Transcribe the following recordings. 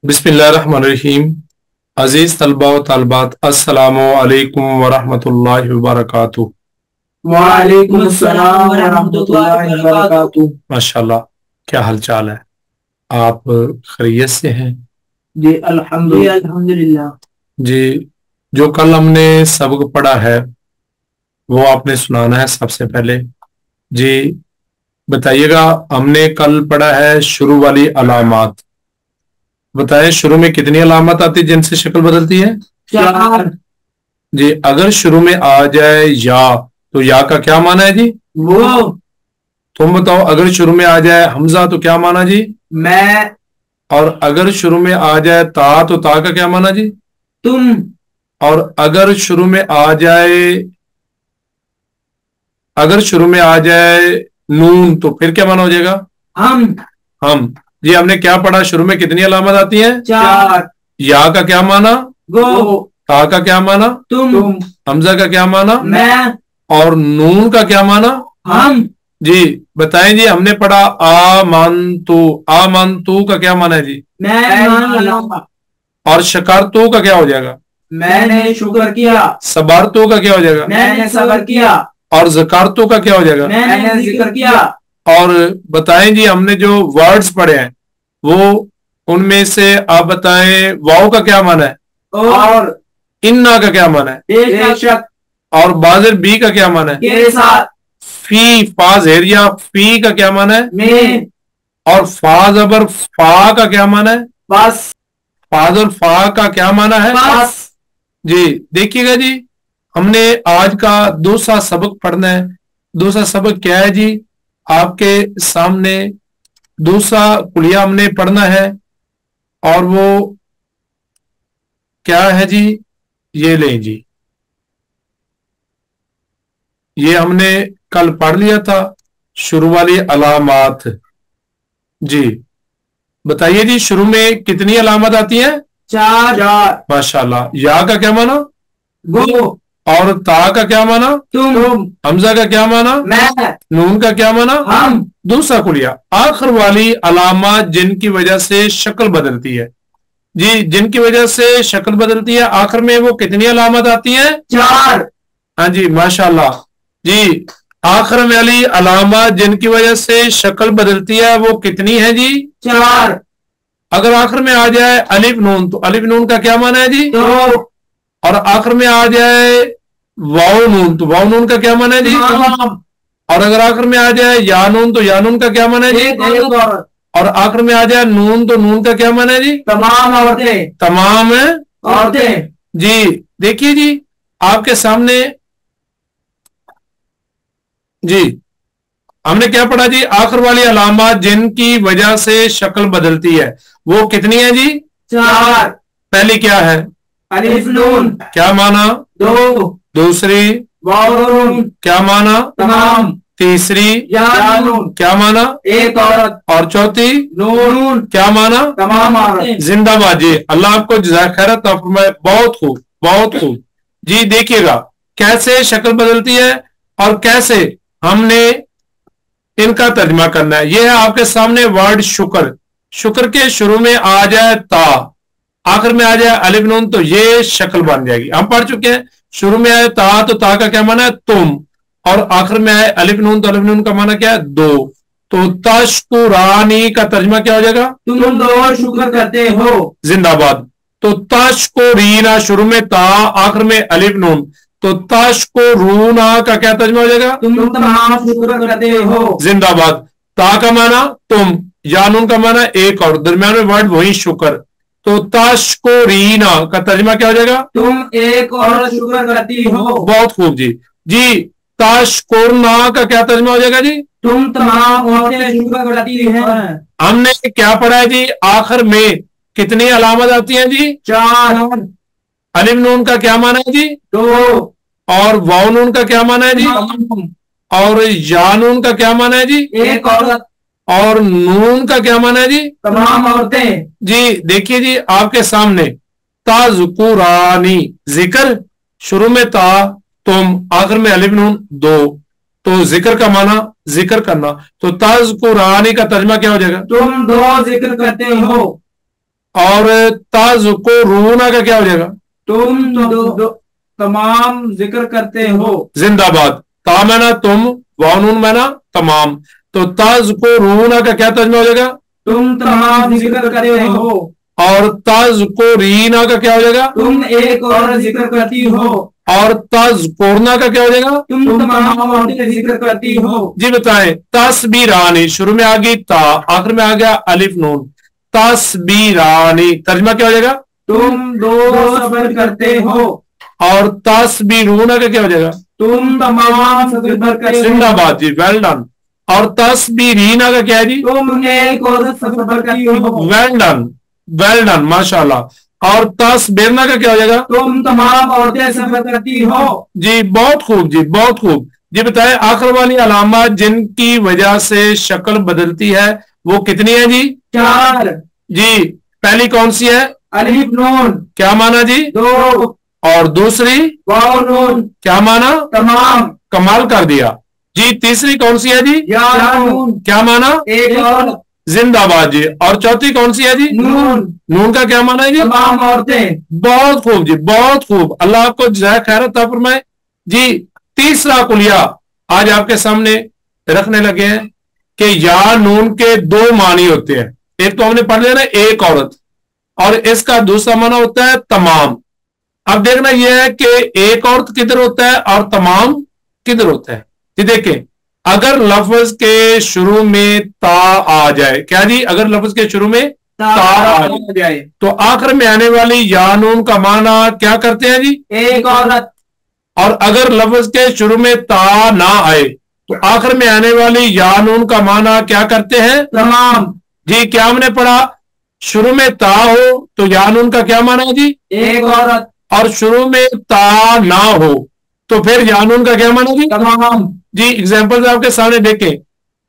बिस्मिल्लाहिर्रहमानिर्रहीम। अजीज तलबा व तालिबात, अस्सलामु अलैकुम वरहमतुल्लाहि वबरकातुहू। वालेकुम अस्सलाम वरहमतुल्लाहि वबरकातुहू। माशाल्लाह, क्या हाल चाल है? आप खैरियत से हैं? जी अल्हम्दुलिल्लाह। जी, जो कल हमने सबक पढ़ा है वो आपने सुनाना है सबसे पहले। जी बताइएगा, हमने कल पढ़ा है शुरू वाली अलामात। बताएं, शुरू में कितनी अलामत आती है जिनसे शक्ल बदलती है? 4। जी, अगर शुरू में आ जाए या, तो या का क्या माना है जी? वो। तुम बताओ, अगर शुरू में आ जाए हमजा तो क्या माना जी? मैं। और अगर शुरू में आ जाए ता तो ता का क्या माना जी? तुम। और अगर शुरू में आ जाए नून तो फिर क्या माना हो जाएगा? हम। जी, हमने क्या पढ़ा? शुरू में कितनी अलामत आती हैं? 4। या का क्या माना? वो। ता का क्या माना? तुम। हमजा का क्या माना? मैं। और नून का क्या माना? हम। जी बताएं जी, हमने पढ़ा आमंतु। आमंतु का क्या माना है जी? मैं मान लूंगा। और शकरतु का क्या हो जाएगा? मैंने शुक्र किया। सबरतु का क्या हो जाएगा? मैंने सब्र किया। और ज़करतु का क्या हो जाएगा? मैंने जिक्र किया। और बताएं जी, हमने जो वर्ड्स पढ़े हैं वो उनमें से आप बताएं, वाव का क्या माना है? और। इन्ना का क्या माना है? बेशक। और बाज़र बी का क्या माना है? के साथ। फी, फा ज़ेरिया फी का क्या माना है? में। और फा ज़बर फा का क्या माना है? बस। फाजर फा का क्या माना है? बस। जी देखिएगा जी, हमने आज का दूसरा सबक पढ़ना है। दूसरा सबक क्या है जी? आपके सामने दूसरा कुलिया हमने पढ़ना है, और वो क्या है जी? ये लें जी, ये हमने कल पढ़ लिया था, शुरू वाली अलामात। जी बताइए जी, शुरू में कितनी अलामत आती है? 4। माशाल्लाह। या का क्या माना? वो। और ता का क्या माना? तुम। हमजा का क्या माना? मैं। नून का क्या माना? हम। दूसरा कुलिया, आखिर वाली अलामत जिनकी वजह से शक्ल बदलती है। जी, जिनकी वजह से शक्ल बदलती है, आखिर में वो कितनी अलामत आती हैं? 4। हाँ जी माशाल्लाह। जी, आखिर वाली अलामत जिनकी वजह से शक्ल बदलती है वो कितनी है जी? 4। अगर आखिर में आ जाए अलिफ नून तो अलिफ नून का क्या माना है जी? 2। और आखिर में आ जाए वाव नून तो वाव नून का क्या माना है जी? और अगर आखिर में आ जाए या नून तो या नून का क्या माना है जी? और आखिर में आ जाए नून तो नून का क्या माना है जी? तमाम औरतें। तमाम औरतें। जी देखिए जी, आपके सामने जी हमने क्या पढ़ा जी? आखिर वाली अलामत जिनकी वजह से शक्ल बदलती है वो कितनी है जी? 4। पहली क्या है? अलिफ नून। क्या माना? 2। दूसरी? वाव नून। क्या माना? तमाम। तीसरी? या नून। क्या माना? एक औरत। और चौथी? नून। क्या माना? तमाम औरतें। जिंदाबाद जी, अल्लाह आपको जज़ाक खैरत अता फरमाए। बहुत खूब, बहुत खूब। जी देखिएगा कैसे शक्ल बदलती है और कैसे हमने इनका तर्जमा करना है। यह है आपके सामने वर्ड शुक्र। शुक्र के शुरू में आ जाए ता, आखिर में आ जाए अलिफ नून तो ये शक्ल बन जाएगी। हम पढ़ चुके हैं, शुरू में आए ता तो ता का क्या माना है? तुम। और आखिर में आए अलिफ नून तो अलिफ नून का माना क्या है? दो। तो तशकुरानी का तर्जमा क्या हो जाएगा? तुम दो शुक्र करते हो। जिंदाबाद। तो तशकुरीना, शुरू में ता आखिर में अलिफ नून, तो तशकुरूना का क्या तर्जमा हो जाएगा? तुम तमाम शुक्र करते हो। जिंदाबाद। ता का माना तुम, या नून का माना एक, और दरमियान में वर्ड वही शुक्र। तो तशकुरीना का तर्जमा क्या हो जाएगा? तुम एक और शुक्र करती हो। बहुत खूब जी। जी तशकुरना का क्या तर्जमा हो जाएगा जी? तुम तमाम औरतें शुक्र करती हैं। हमने क्या पढ़ा है जी? आखिर में कितनी अलामत आती हैं जी? 4। अलिफ नून का क्या माना है जी? 2। और वाव नून का क्या माना है जी? और या नून का क्या माना है जी? एक औरत। और नून का क्या माना है जी? तमाम औरतें। जी देखिए जी, आपके सामने ताज़कुरानी, जिक्र, शुरू में ता, तुम, आखिर में अलिफ नून, दो। तो जिक्र का माना जिक्र करना। तो ताज़कुरानी का तर्जमा क्या हो जाएगा? तुम दो जिक्र करते हो। और तज़कुरूना का क्या हो जाएगा? तुम तमाम जिक्र करते हो। जिंदाबाद। ता माना तुम, वानून माना तमाम, तो तज़कुरूना का क्या तर्जुमा हो जाएगा? तुम तमाम जिक्र करते हो। और तज़कुरीना का क्या हो जाएगा? तुम एक और जिक्र करती हो। और तज़कुरना का क्या हो जाएगा? तुम तमाम औरतें जिक्र करती हो। जी बताएं। तस्बीरानी, शुरू में आ गई ता, आखिर में आ गया अलिफ नून। तस्बीरानी तर्जुमा क्या हो जाएगा? तुम दो सब्र करते हो। और तस्बीरूना का क्या हो जाएगा? तुम तमाम सब्र करते हो। जिंदाबाद जी, वेल डन। और तस्बीरीना का क्या है जी? तुम एक और सब्र करती हो। वेल डन, वेल डन, माशाल्लाह। और तस्बीरना का क्या हो जाएगा? तुम तमाम औरतें सब्र करती हो। जी बहुत खूब जी, बहुत खूब। जी बताए आखिर वाली अलामत जिनकी वजह से शक्ल बदलती है वो कितनी है जी? 4। जी पहली कौन सी है? अलिफ नून। क्या माना जी? 2। और दूसरी? वाव नून। क्या माना? तमाम। कमाल कर दिया जी। तीसरी कौन सी है जी? या नून। क्या माना? एक और। जिंदाबाद जी। और चौथी कौन सी है जी? नून। नून का क्या माना है जी? तमाम औरतें। बहुत खूब जी, बहुत खूब। अल्लाह आपको जज़ाए खैर अता फरमाए जी। तीसरा कुलिया आज आपके सामने रखने लगे हैं कि या नून के दो मानी होते हैं। एक तो हमने पढ़ लिया ना, एक औरत, और इसका दूसरा माना होता है तमाम। अब देखना यह है कि एक औरत किधर होता है और तमाम किधर होता है। जी देखें, अगर लफ्ज के शुरू में ता आ जाए, क्या जी? अगर लफ्ज के शुरू में ता आ जाए तो आखिर में आने वाली या नून का माना क्या करते हैं जी? एक औरत। और अगर लफ्ज के शुरू में ता ना आए तो आखिर में आने वाली या नून का माना क्या करते हैं? तमाम। जी क्या हमने पढ़ा? शुरू में ता हो तो या नून का क्या माना है जी? एक औरत। और शुरू में ता ना हो तो फिर या नून का क्या माना जी? तमाम। जी एग्जाम्पल आपके सामने देखें।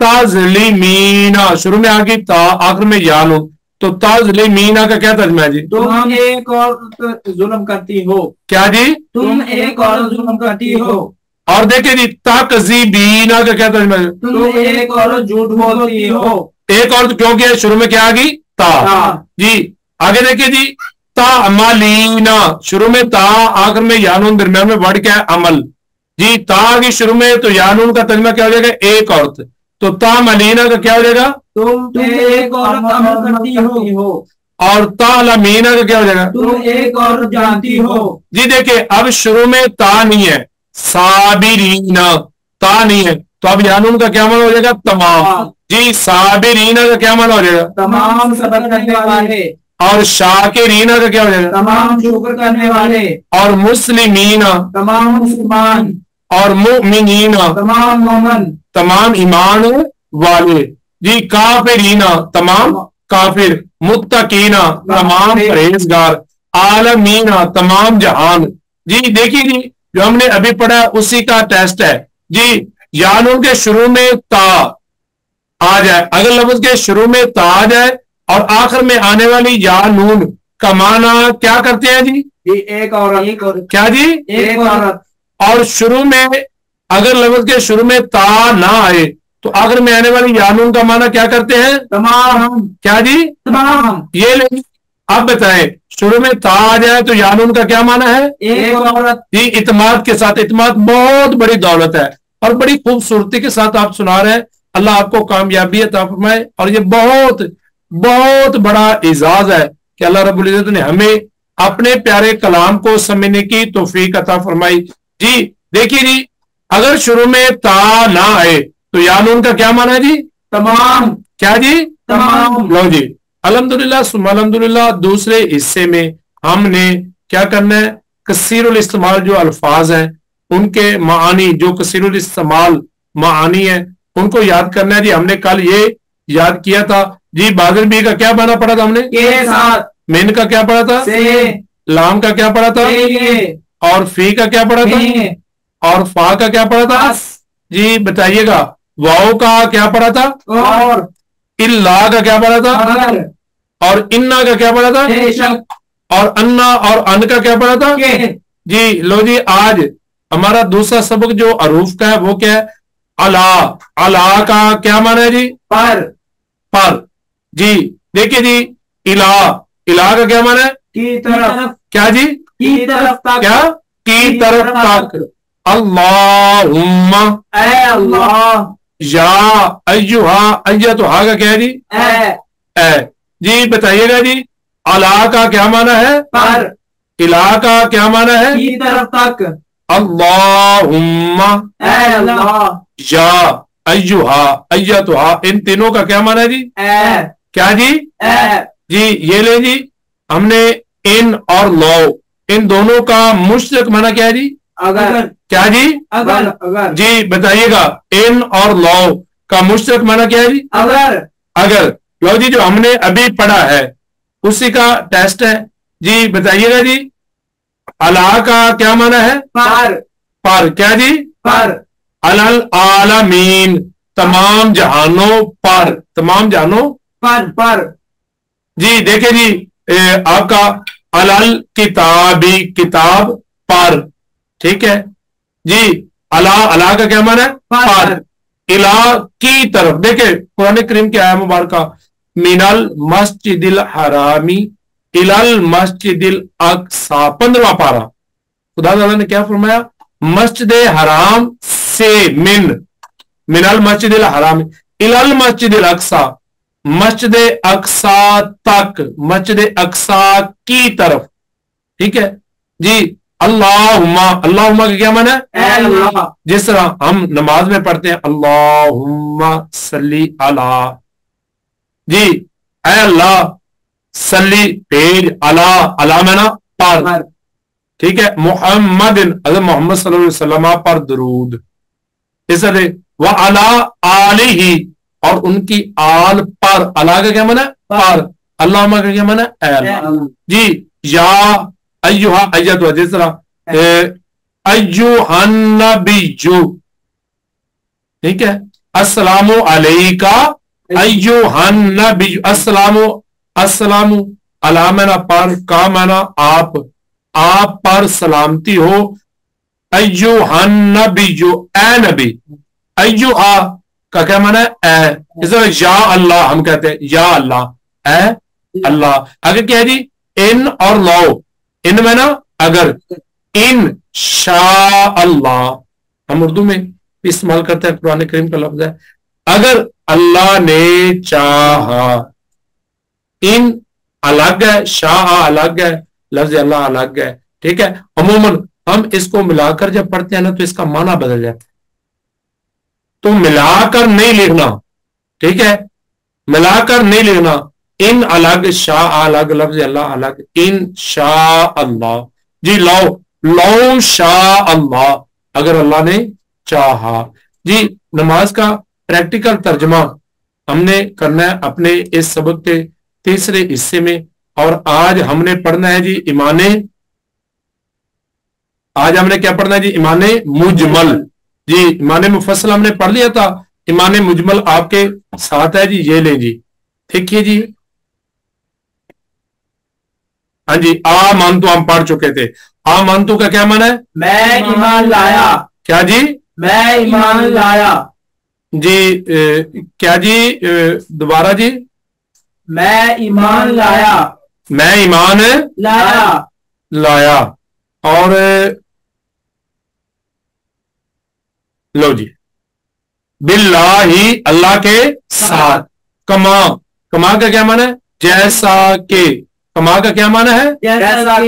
ताज़लीमीना, शुरू में आ गई ता, आखिर में या नून, तो ताज़लीमीना का क्या तर्जुमा है जी? तुम एक और जुल्म करती हो। क्या जी? तुम एक और जुल्म करती हो। और देखिए जी, ताकज़ीबीना का क्या तर्जुमा है? तुम एक और झूठ बोलती हो। एक और क्योंकि शुरू में क्या आ गई? ता। जी आगे देखिए जी, तामालीना, शुरू में ता, आखिर में या नून, दरमियान में वर्ड क्या है? अमल। जी ता आ गई शुरू में तो या नून का तर्जुमा क्या हो जाएगा? एक औरत। तो तामलीना का क्या हो जाएगा? तुम एक और अमल करती हो। और तालमीना का क्या हो जाएगा? तुम एक और जानती हो। जी देखिए, अब शुरू में ता नहीं है, साबिरीना, ता नहीं है, तो अब या नून का क्या माना हो जाएगा? तमाम। जी साबिरीना का क्या माना हो जाएगा? तमाम सब्र करने वाले। और शाकिरीना का क्या हो जाएगा? तमाम शुक्र करने वाले। और मुस्लिमीना, तमाम मुसलमान। और मुमिनीना, तमाम मोमन। तमाम ईमान वाले। जी काफिरीना, तमाम काफिर। मुत्तकीना, तमाम परहेजगार। आलमीना, तमाम जहान। जी देखिए जी, जो हमने अभी पढ़ा उसी का टेस्ट है जी। या नून के शुरू में ता आ जाए, अगर लफ्ज के शुरू में ता आ जाए और आखिर में आने वाली या नून का माना क्या करते हैं जी? एक औरत। क्या जी? एक औरत। और शुरू में अगर लफ्ज के शुरू में ता ना आए तो आखिर में आने वाली या नून का माना क्या करते हैं? तमाम। क्या जी? तमाम। ये लेंगे। अब बताएं, शुरू में ता आ जाए तो या नून का क्या माना है? एक औरत। जी इत्माद के साथ। इत्माद बहुत बड़ी दौलत है और बड़ी खूबसूरती के साथ आप सुना रहे हैं। अल्लाह आपको कामयाबी अता फरमाए। और ये बहुत बहुत बड़ा एजाज है कि अल्लाह रब्बुल इज्जत ने हमें अपने प्यारे कलाम को समझने की तौफीक अता फरमाई। जी देखिए जी, अगर शुरू में ता ना आए तो या नून का क्या माना है जी? तमाम। क्या जी? तमाम। लो जी, अल्हम्दुलिल्लाह सुम्मा अल्हम्दुलिल्लाह। दूसरे हिस्से में हमने क्या करना है? कसीरुल इस्तेमाल जो अल्फाज हैं उनके मानी, जो कसीरुल इस्तेमाल मानी है उनको याद करना है जी। हमने कल ये याद किया था जी। बादल बी का क्या माना पड़ा था हमने? के साथ। मेन का क्या पढ़ा था? से। लाम का क्या पढ़ा था? और फी का क्या पढ़ा था? और फा का क्या पढ़ा था? जी बताइएगा। वाओ का क्या पढ़ा था? और। इल्ला का क्या पढ़ा था? अगर। और इन्ना का क्या पढ़ा था? बेशक। और अन्ना और अन का क्या पढ़ा था? के। जी लो जी, आज हमारा दूसरा सबक जो अरूफ का है वो क्या है? अला। अला का क्या माना है जी? पर। पर। जी देखिए जी, इला। इला का क्या माना है? की तरफ, क्या जी? की तरफ तक, क्या? की तरफ तक। अल्लाहुम्मा, ऐ अल्लाह, या अय्युहा, अय्या तो हा का क्या है जी? ऐ जी बताइएगा जी, अला का क्या माना है? पर, इला का क्या माना है? की तरफ तक, अल्लाहुम्मा, ऐ अल्लाह, या अय्युहा, अय्या तो हा, इन तीनों का क्या माना है जी? ऐ क्या जी? जी ये ले जी, हमने इन और लौ, इन दोनों का मुश्तरक माना क्या है जी? अगर, क्या जी? अगर, जी बताइएगा, इन और लौ का मुश्तरक माना क्या है जी? अगर। लो जी, जो हमने अभी पढ़ा है उसी का टेस्ट है जी, बताइएगा जी, अला का क्या माना है? पर। क्या जी? पर, अलल आलमीन, तमाम जहानों पर, तमाम जहानों पर, जी। देखे जी, आपका अलल किताबी, किताब पर, ठीक है जी। अला, अला का क्या माना है? पर। इला की तरफ, देखे कुरान करीम की आयत मुबारक, मिनल मस्जिदिल हरामी इलल मस्जिदिल अक्सा, 15वां पारा, खुदा ताला ने क्या फरमाया? मस्जिद हराम से, मिनल मस्जिदिल हरामी इलल मस्जिदिल अक्सा, मस्जिद अक्सा तक, मस्जिद अक्सा की तरफ, ठीक है जी। अल्लाहुम्मा, अल्लाहुम्मा का क्या माना है? अल्लाह, जिस तरह हम नमाज में पढ़ते हैं अल्लाहुम्मा सल्ली अला, जी ऐ अल्लाह सल्ली पेज, अला, अला माना पर, ठीक है। मुहम्मदिन, हज़रत मोहम्मद सल्लल्लाहु अलैहि वसल्लम पर दरूद, इस तरह व अला आलिही, और उनकी आल पर, अला का क्या माना है? पर, अल्लाहुम्मा का क्या माना है? अल्लाह जी। या अय्युहा, अय्या तो जिस तरह अय्युहन नबिय्यु, ठीक है। अस्सलामु अलैका अय्युहन नबिय्यु, अस्सलामु, अस्सलामु अला माना पर, का माना आप पर सलामती हो। अय्युहन नबिय्यु, ए नबी, अय्युहा का क्या माना है? ए। इस तरह या अल्लाह हम कहते हैं, या अल्लाह, ए अल्लाह। आगे क्या है जी? इन और लो, इन में ना अगर, इन शा अल्लाह, हम उर्दू में भी इस्तेमाल करते हैं, कुरान करीम का लफ्ज है, अगर अल्लाह ने चाहा। इन अलग है, शाह अलग है, लफ्ज अल्लाह अलग है, ठीक है। अमूमन हम इसको मिलाकर जब पढ़ते हैं ना तो इसका माना बदल जाता है, तो मिलाकर नहीं लिखना, ठीक है, मिलाकर नहीं लिखना। इन अलग, शाह अलग, लफ्ज अल्लाह अलग, इन शाह अल्लाह जी। लो, लो शाह अल्लाह, अगर अल्लाह ने चाहा जी। नमाज का प्रैक्टिकल तर्जमा हमने करना है अपने इस सबक के तीसरे हिस्से में, और आज हमने पढ़ना है जी ईमाने, आज हमने क्या पढ़ना है जी? ईमाने मुजमल जी। ईमाने मुफस्सल हमने पढ़ लिया था, ईमाने मुजमल आपके साथ है जी, ये ले जी, देखिए जी। हाँ जी, आ मानतु हम पढ़ चुके थे, आ मानतु का क्या माना है? मैं ईमान लाया, क्या जी? मैं ईमान लाया जी। क्या जी? दोबारा जी। मैं ईमान लाया, मैं ईमान लाया। और लो जी, बिल्लाही, अल्लाह के साथ। कमा, कमा का क्या माना है? जैसा के, कमा का क्या माना है? जैसा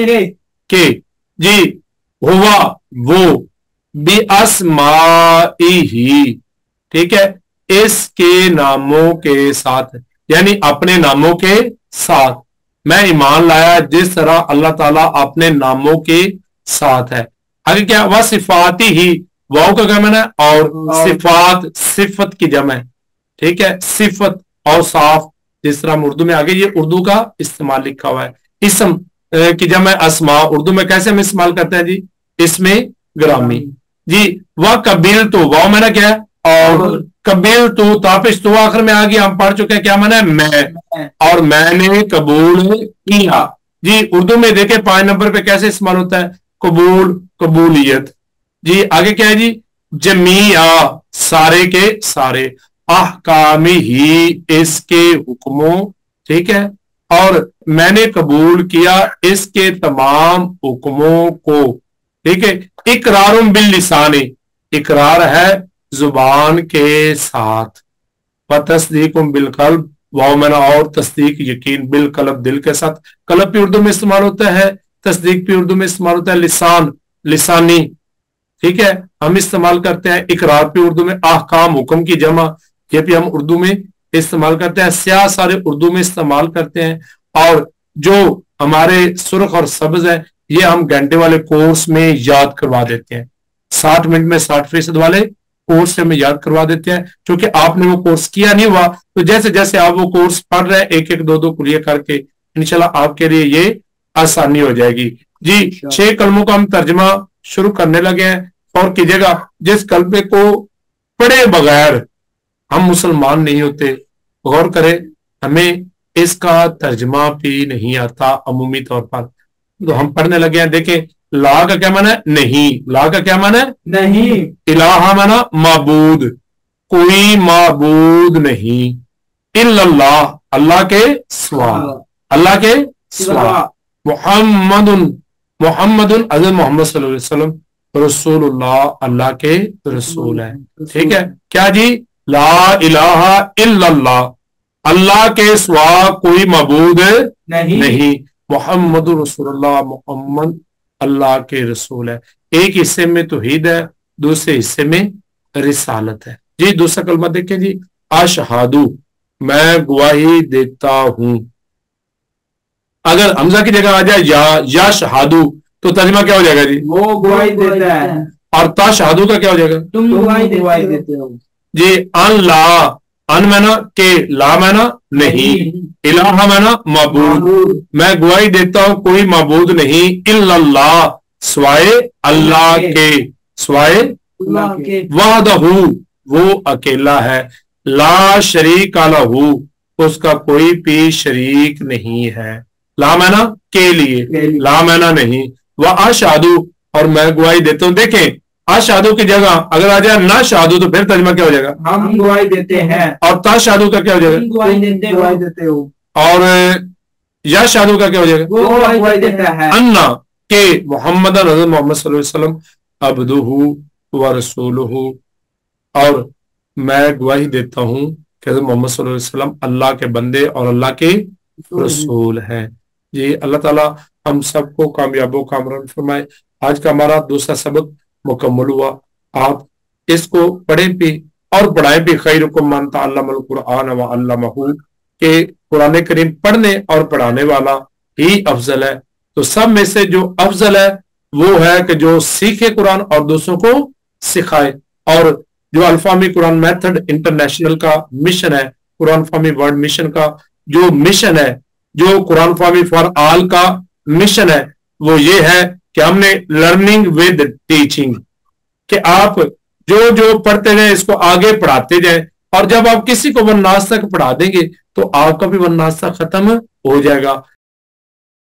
के जी। हुआ, वो, बी अस्माइही, ठीक है, इसके नामों के साथ, यानी अपने नामों के साथ मैं ईमान लाया, जिस तरह अल्लाह ताला अपने नामों के साथ है। आगे क्या? वह सिफाती ही, वाव का क्या माना है? और सिफात, सिफत की जमा है, ठीक है, सिफत और साफ, जिस तरह हम उर्दू में, आगे ये उर्दू का इस्तेमाल लिखा हुआ है। इसम की जमा अस्मा, उर्दू में कैसे हम इस्तेमाल करते हैं जी? इसमें ग्रामी जी। वह कबील तो, वाव माना क्या है? और कबील तो, ताफिश तो आखिर में आ गया, हम पढ़ चुके हैं, क्या माना है? मैं, और मैंने कबूल किया जी। उर्दू में देखे 5 नंबर पे कैसे इस्तेमाल होता है? कबूल, कबूलियत जी। आगे क्या है जी? जमीया, सारे के सारे, अहकामी ही, इसके हुक्मों, ठीक है, اور میں نے قبول کیا اس کے تمام حکموں کو. ٹھیک ہے. اقرار باللسان، اقرار ہے زبان کے ساتھ. وتصدیق بالقلب، ومن اور تصدیق یقین، بالقلب دل کے ساتھ. قلب بھی اردو میں استعمال ہوتا ہے، تصدیق بھی اردو میں استعمال ہوتا ہے، لسان لسانی. ٹھیک ہے. ہم استعمال کرتے ہیں اقرار بھی اردو میں، احکام حکم کی جمع، یہ بھی ہم اردو میں استعمال کرتے ہیں. سیاہ سارے اردو میں استعمال کرتے ہیں. اور جو ہمارے سرخ اور سبز ہے یہ ہم گھنٹے والے کورس میں یاد کروا دیتے ہیں. 60 منٹ میں 60% والے کورس سے ہمیں یاد کروا دیتے ہیں. کیونکہ آپ نے وہ کورس کیا نہیں ہوا تو جیسے جیسے آپ وہ کورس پڑھ رہے ہیں ایک ایک دو دو کلیہ کر کے انشاءاللہ آپ کے لیے یہ آسانی ہو جائے گی. جی 6 کلموں کا ہم ترجمہ شروع کرنے لگے ہیں. اور کیجیے گا جس کلمے کو پڑھے بغیر ہم مسلمان نہیں ہوتے. غور کرے ہمیں اس کا ترجمہ بھی نہیں آتا عمومی طور پر. تو ہم پڑھنے لگے ہیں. دیکھیں لا کا کیا معنی ہے؟ نہیں. لا کا کیا معنی ہے؟ نہیں. الہ معنی معبود، کوئی معبود نہیں. الا اللہ، اللہ کے سوا، اللہ کے سوا. محمد، محمد حضرت محمد صلی اللہ علیہ وسلم رسول اللہ، اللہ کے رسول ہے. ٹھیک ہے. کیا جی؟ لا الہ الا اللہ، اللہ کے سوا کوئی معبود نہیں. محمد رسول اللہ، محمد اللہ کے رسول ہے. ایک حصے میں توحید ہے، دوسرے حصے میں رسالت ہے. جی دوسرا کلمہ دیکھیں جی. اشہادو، میں گواہی دیتا ہوں. اگر حمزہ کی جگہ آ جائے یا شہادو تو ترجمہ کیا ہو جائے گا جی؟ وہ گواہی دیتا ہے. اور تا شہادو کا کیا ہو جائے گا؟ تم گواہی دیتے ہو. جی ان لا، ان مانا کہ، لا مانا نہیں، الہ مانا معبود. میں گواہی دیتا ہوں کوئی معبود نہیں الا اللہ، سوائے اللہ کے، سوائے وحدہ، وہ اکیلا ہے. لا شریک لہ، اس کا کوئی بھی شریک نہیں ہے. لا مانا کے لیے، لا مانا نہیں. واشہدو، اور میں گواہی دیتا ہوں. دیکھیں اشہدو کی جگہ اگر آ جائے نہ شہادو تو پھر ترجمہ کیا ہو جائے گا؟ ہم گواہی دیتے ہیں. اور تا شہادو کا کیا ہو جائے گا؟ گواہی دیتے ہو. اور یا شہادو کا کیا ہو جائے گا؟ وہ گواہی دیتا ہے. انا کہ محمد حضرت محمد صلی اللہ علیہ وسلم عبدہ و رسولہ، اور میں گواہی دیتا ہوں کہ حضرت محمد صلی اللہ علیہ وسلم اللہ کے بندے اور اللہ کے رسول ہیں. جی اللہ تعالیٰ ہم سب کو کامیاب و کامران فرمائے. آج کا ہمارا دوسرا سبق مکمل ہوا. آپ اس کو پڑھیں بھی اور پڑھائیں بھی. خیرکم من تعلم القرآن وعلمہ، کہ قرآن کریم پڑھنے اور پڑھانے والا ہی افضل ہے. تو سب میں سے جو افضل ہے وہ ہے کہ جو سیکھے قرآن اور دوسروں کو سکھائے. اور جو الفامی قرآن میتھڈ انٹرنیشنل کا مشن ہے، قرآن فامی ورلڈ مشن کا جو مشن ہے، جو قرآن فامی فار آل کا مشن ہے، وہ یہ ہے کہ ہم نے لرننگ ود ٹیچنگ، کہ آپ جو پڑھتے جائیں اس کو آگے پڑھاتے جائیں. اور جب آپ کسی کو والناس تک پڑھا دیں گے تو آپ کا بھی والناس تک ختم ہو جائے گا.